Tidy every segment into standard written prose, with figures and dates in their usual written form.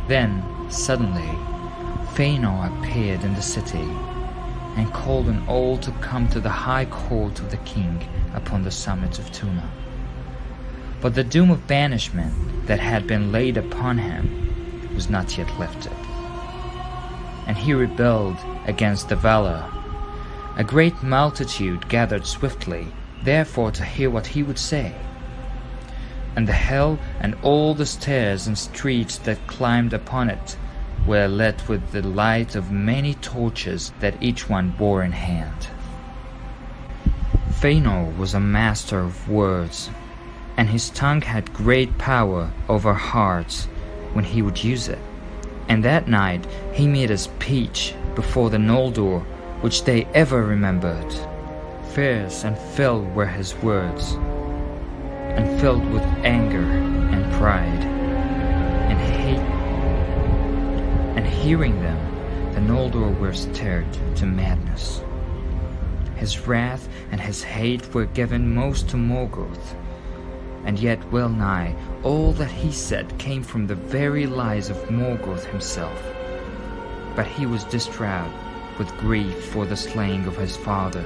Then, suddenly, Fëanor appeared in the city, and called on all to come to the high court of the king upon the summit of Túna. But the doom of banishment that had been laid upon him was not yet lifted, and he rebelled against the Valar. A great multitude gathered swiftly, therefore, to hear what he would say. And the hell and all the stairs and streets that climbed upon it were lit with the light of many torches that each one bore in hand. Fëanor was a master of words, and his tongue had great power over hearts when he would use it. And that night he made a speech before the Noldor which they ever remembered. Fierce and filled were his words, and filled with anger and pride and hate. And hearing them, the Noldor were stirred to madness. His wrath and his hate were given most to Morgoth, and yet well nigh all that he said came from the very lies of Morgoth himself. But he was distraught with grief for the slaying of his father,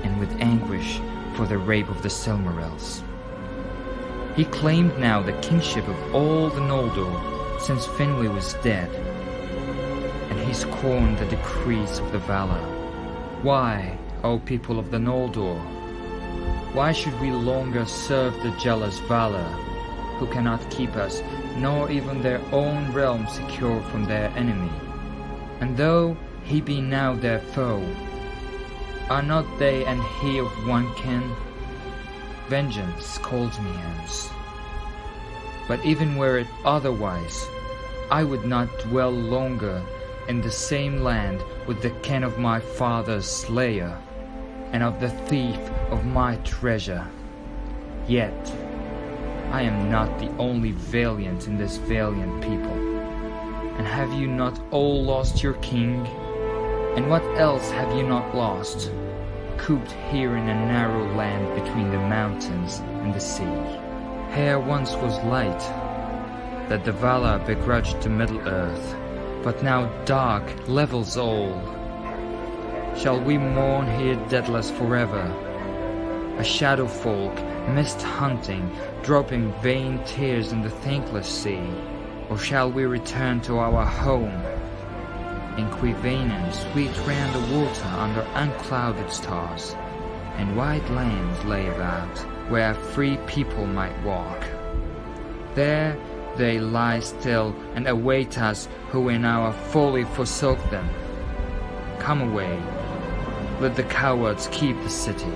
and with anguish for the rape of the Silmarils. He claimed now the kingship of all the Noldor, since Finwë was dead, and he scorned the decrees of the Valar. Why, O people of the Noldor, why should we longer serve the jealous Valar, who cannot keep us, nor even their own realm secure from their enemy? And though he be now their foe, are not they and he of one kin? Vengeance calls me hence. But even were it otherwise, I would not dwell longer in the same land with the kin of my father's slayer, and of the thief of my treasure. Yet I am not the only valiant in this valiant people. And have you not all lost your king? And what else have you not lost, cooped here in a narrow land between the mountains and the sea? Here once was light, that the Valar begrudged to Middle-earth, but now dark levels all. Shall we mourn here deathless forever, a shadow folk, mist hunting, dropping vain tears in the thankless sea? Or shall we return to our home, in Quivenen, sweet round the water under unclouded stars, and wide lands lay about, where free people might walk? There they lie still and await us who in our folly forsook them. Come away, let the cowards keep the city.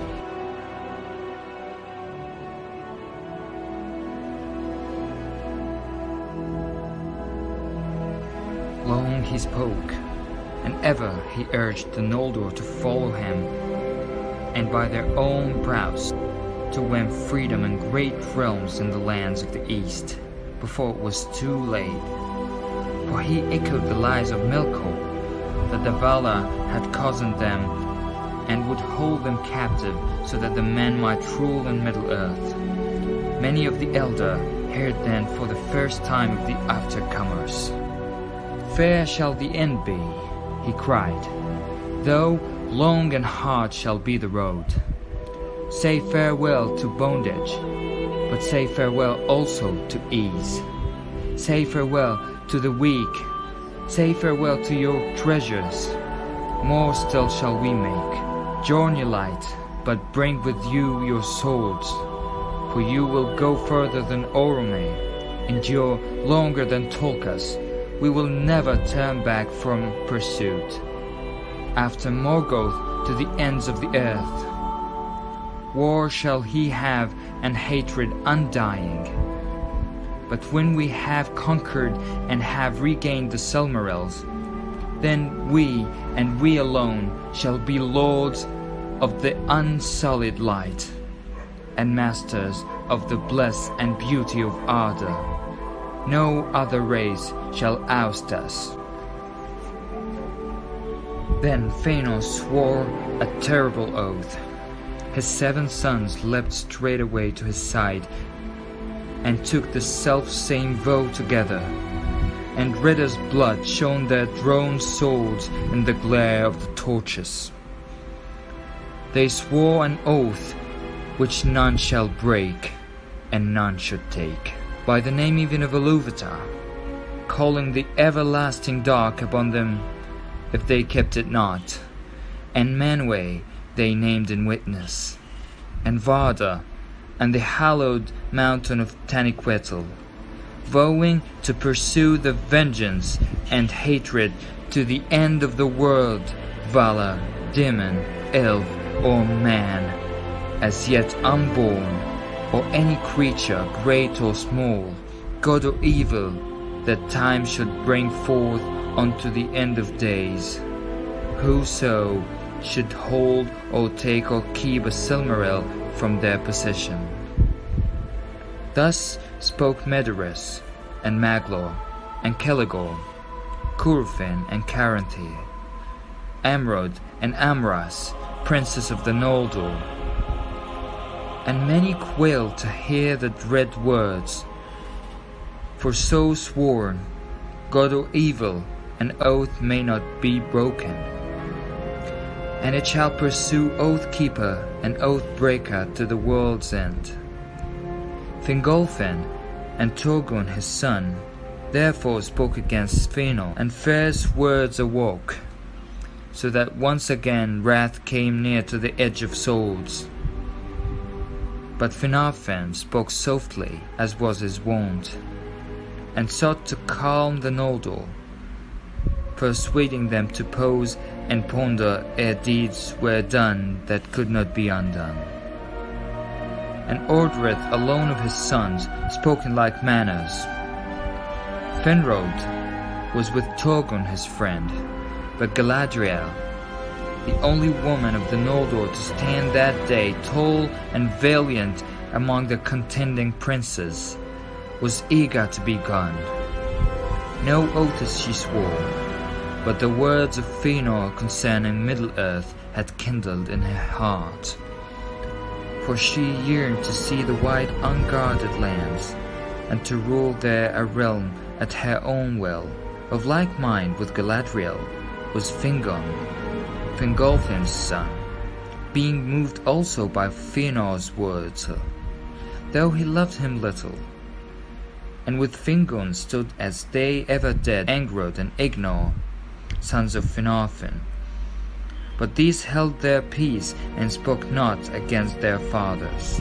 Long he spoke, and ever he urged the Noldor to follow him, and by their own brows to win freedom and great realms in the lands of the east, before it was too late. For he echoed the lies of Melkor, that the Valar had cozened them, and would hold them captive, so that the men might rule in Middle-earth. Many of the elder heard then for the first time of the aftercomers. Fair shall the end be, he cried, though long and hard shall be the road. Say farewell to bondage, but say farewell also to ease. Say farewell to the weak, say farewell to your treasures. More still shall we make. Journey light, but bring with you your swords, for you will go further than Orome, endure longer than Tolkas. We will never turn back from pursuit, after Morgoth to the ends of the earth. War shall he have, and hatred undying. But when we have conquered and have regained the Silmarils, then we, and we alone, shall be lords of the unsullied light, and masters of the bliss and beauty of Ardor. No other race shall oust us. Then Fëanor swore a terrible oath. His 7 sons leapt straightway to his side, and took the self-same vow together. and red as blood shone their drawn swords in the glare of the torches. They swore an oath which none shall break, and none should take, by the name even of Iluvatar, calling the everlasting dark upon them if they kept it not, and Manwë they named in witness, and Vardar, and the hallowed mountain of Taniquetil, vowing to pursue the vengeance and hatred to the end of the world, Valar, demon, elf, or man, as yet unborn, or any creature, great or small, good or evil, that time should bring forth unto the end of days. Whoso should hold or take or keep a Silmaril from their possession. Thus spoke Medorus, and Maglor, and Celegor, Curufin, and Caranthir, Amrod, and Amras, princes of the Noldor. And many quailed to hear the dread words, for so sworn, good or evil, an oath may not be broken. And it shall pursue oath-keeper and oath-breaker to the world's end. Fingolfin and Turgon his son therefore spoke against Fëanor, and fierce words awoke, so that once again wrath came near to the edge of swords. But Finarfin spoke softly, as was his wont, and sought to calm the Noldor, persuading them to pause and ponder ere deeds were done that could not be undone. And Ordred alone of his sons spoke in like manners. Finrod was with Turgon his friend, but Galadriel, the only woman of the Noldor to stand that day tall and valiant among the contending princes, was eager to be gone. No oaths she swore, but the words of Fëanor concerning Middle-earth had kindled in her heart. For she yearned to see the wide unguarded lands, and to rule there a realm at her own will. Of like mind with Galadriel was Fingon, Fingolfin's son, being moved also by Fëanor's words, though he loved him little. And with Fingon stood as they ever did Angrod and Ignor, sons of Finarfin. But these held their peace and spoke not against their fathers.